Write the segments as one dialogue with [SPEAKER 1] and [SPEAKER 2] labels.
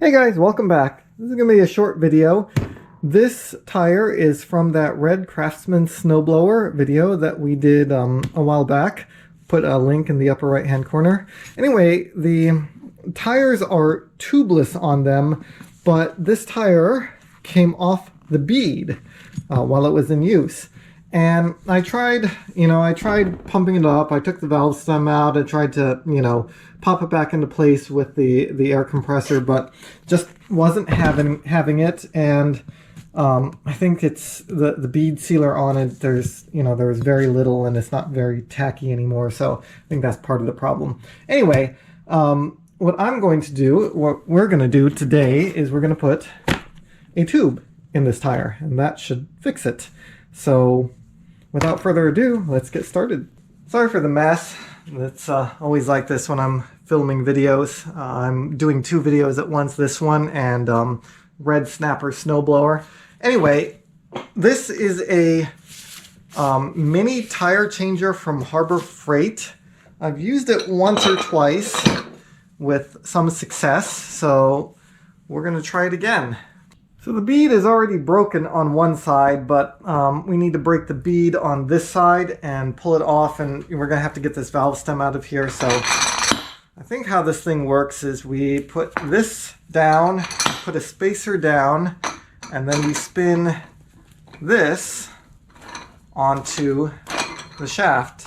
[SPEAKER 1] Hey guys, welcome back. This is going to be a short video. This tire is from that red Craftsman Snowblower video that we did a while back. Put a link in the upper right hand corner. Anyway, the tires are tubeless on them, but this tire came off the bead while it was in use. And I tried pumping it up. I took the valve stem out and tried to, pop it back into place with the air compressor, but just wasn't having it. And I think it's the bead sealer on it. There's very little, and it's not very tacky anymore. So I think that's part of the problem. Anyway, what we're going to do today is we're going to put a tube in this tire, and that should fix it. So without further ado, let's get started. Sorry for the mess. It's always like this when I'm filming videos. I'm doing two videos at once, this one and Red Snapper Snowblower. Anyway, this is a mini tire changer from Harbor Freight. I've used it once or twice with some success, so we're going to try it again. So the bead is already broken on one side, but we need to break the bead on this side and pull it off, and we're going to have to get this valve stem out of here. So I think how this thing works is we put this down, put a spacer down, and then we spin this onto the shaft.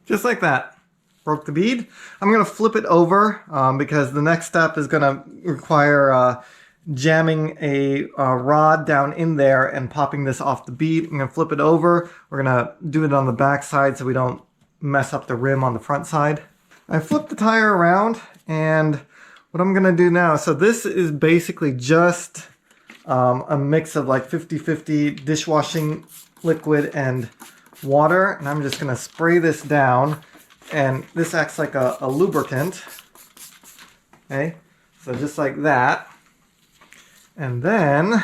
[SPEAKER 1] Just like that. Broke the bead. I'm going to flip it over because the next step is going to require jamming a rod down in there and popping this off the bead. I'm going to flip it over. We're going to do it on the back side so we don't mess up the rim on the front side. I flipped the tire around, and what I'm going to do now, so this is basically just a mix of like 50-50 dishwashing liquid and water, and I'm just going to spray this down, and this acts like a lubricant. Okay, so just like that, and then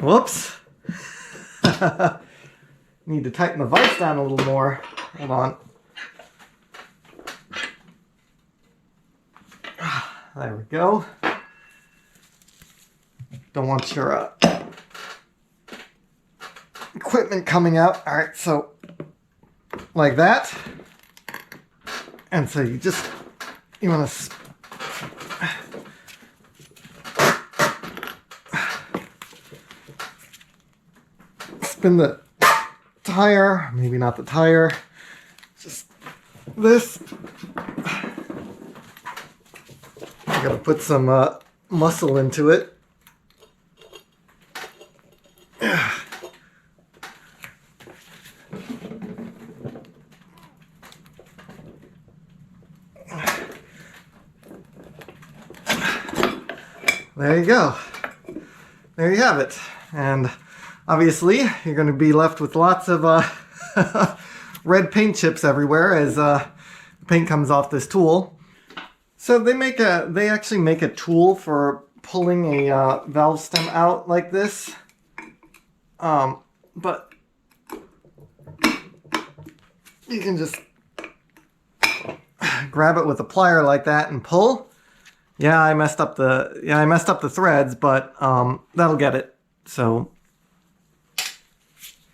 [SPEAKER 1] whoops. Need to tighten the vise down a little more. Hold on. There we go. Don't want your equipment coming out. All right, so like that. And so you want to spin the tire, maybe not the tire, just this. I gotta put some muscle into it. There you go. There you have it. And obviously, you're going to be left with lots of red paint chips everywhere as paint comes off this tool. So they actually make a tool for pulling a valve stem out like this. But you can just grab it with a plier like that and pull. Yeah, I messed up the threads, but that'll get it. So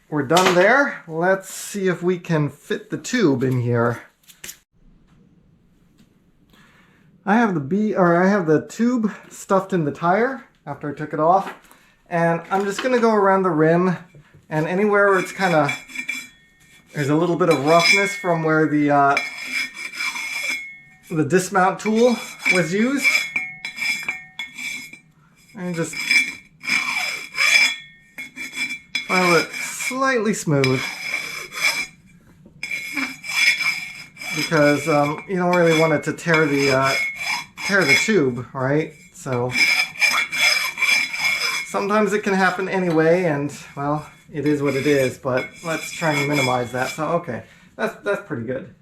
[SPEAKER 1] we're done there. Let's see if we can fit the tube in here. I have the tube stuffed in the tire after I took it off, and I'm just gonna go around the rim, and anywhere where it's there's a little bit of roughness from where the dismount tool was used, and just file it slightly smooth, because you don't really want it to tear the tube, right? So sometimes it can happen anyway, and well, it is what it is. But let's try and minimize that. So okay, that's pretty good.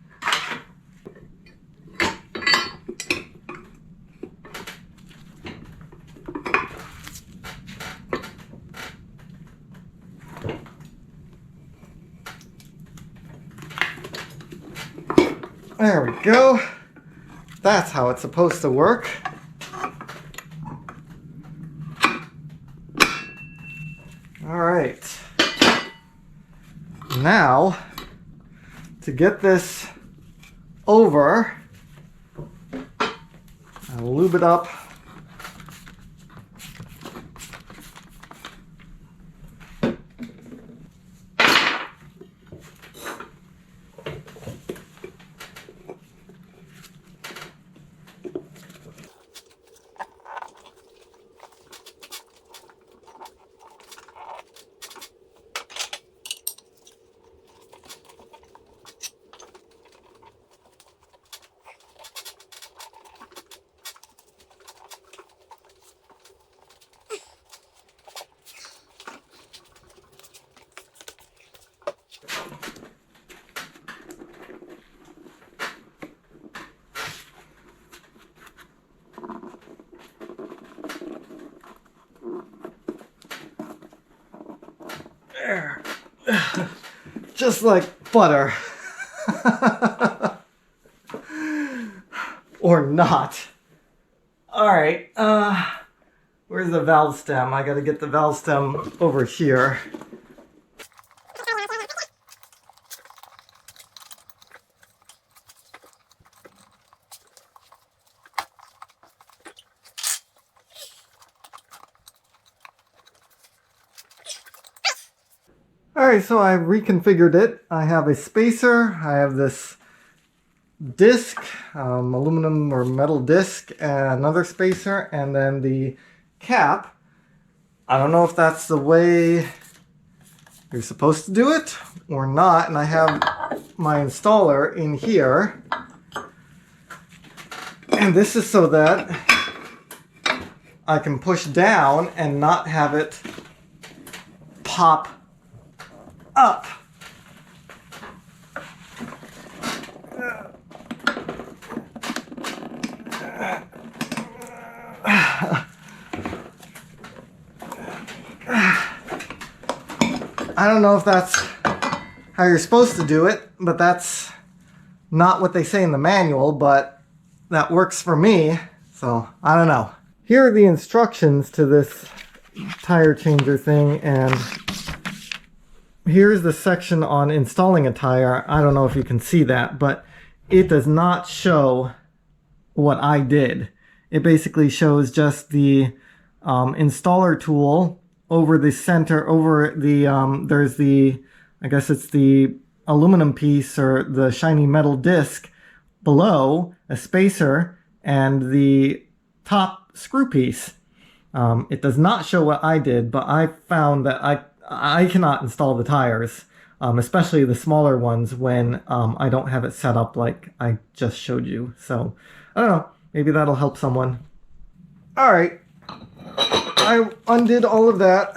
[SPEAKER 1] There we go. That's how it's supposed to work. All right. Now, to get this over, I'll lube it up. There. Just like butter. Or not. Alright, where's the valve stem? I gotta get the valve stem over here. Alright, so I reconfigured it. I have a spacer, I have this disc, aluminum or metal disc, and another spacer, and then the cap. I don't know if that's the way you're supposed to do it or not, and I have my installer in here. And this is so that I can push down and not have it pop up. I don't know if that's how you're supposed to do it, but that's not what they say in the manual, but that works for me, so I don't know. Here are the instructions to this tire changer thing, and here's the section on installing a tire. I don't know if you can see that, but it does not show what I did. It basically shows just the installer tool over the center, over the, there's the, I guess it's the aluminum piece or the shiny metal disc below, a spacer, and the top screw piece. It does not show what I did, but I found that I cannot install the tires, especially the smaller ones, when I don't have it set up like I just showed you. So, I don't know, maybe that'll help someone. Alright, I undid all of that.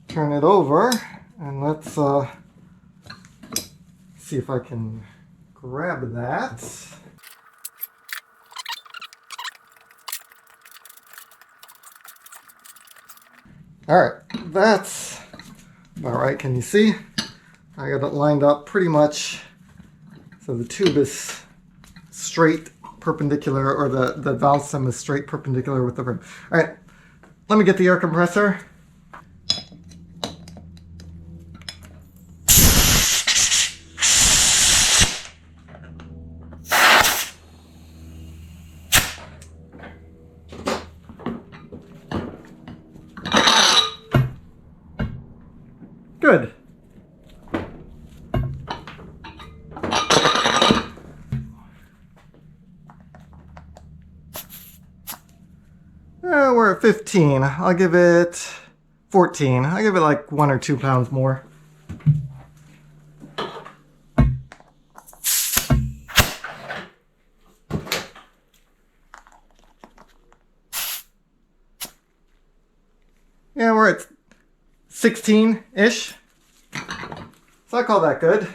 [SPEAKER 1] Turn it over, and let's see if I can grab that. Alright, that's about right. Can you see? I got it lined up pretty much so the tube is straight perpendicular, or the valve stem is straight perpendicular with the rim. Alright, let me get the air compressor. Good. We're at 15. I'll give it 14. I'll give it like 1 or 2 pounds more. Yeah, we're at 16-ish. So I call that good.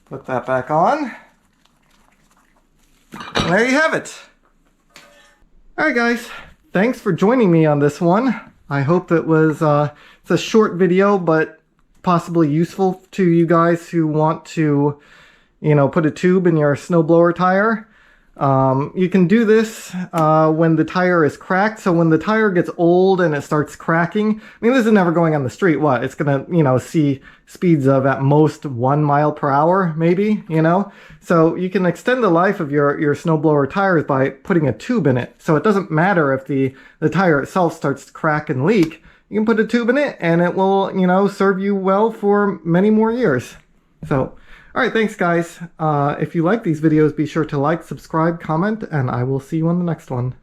[SPEAKER 1] Put that back on. And there you have it. Alright guys, thanks for joining me on this one. I hope it was it's a short video, but possibly useful to you guys who want to, you know, put a tube in your snowblower tire. You can do this when the tire is cracked. So when the tire gets old and it starts cracking, I mean, this is never going on the street. What? It's gonna, you know, see speeds of at most 1 mile per hour, maybe, you know? So you can extend the life of your snowblower tires by putting a tube in it. So it doesn't matter if the tire itself starts to crack and leak. You can put a tube in it and it will, you know, serve you well for many more years. So, all right, thanks guys. If you like these videos, be sure to like, subscribe, comment, and I will see you on the next one.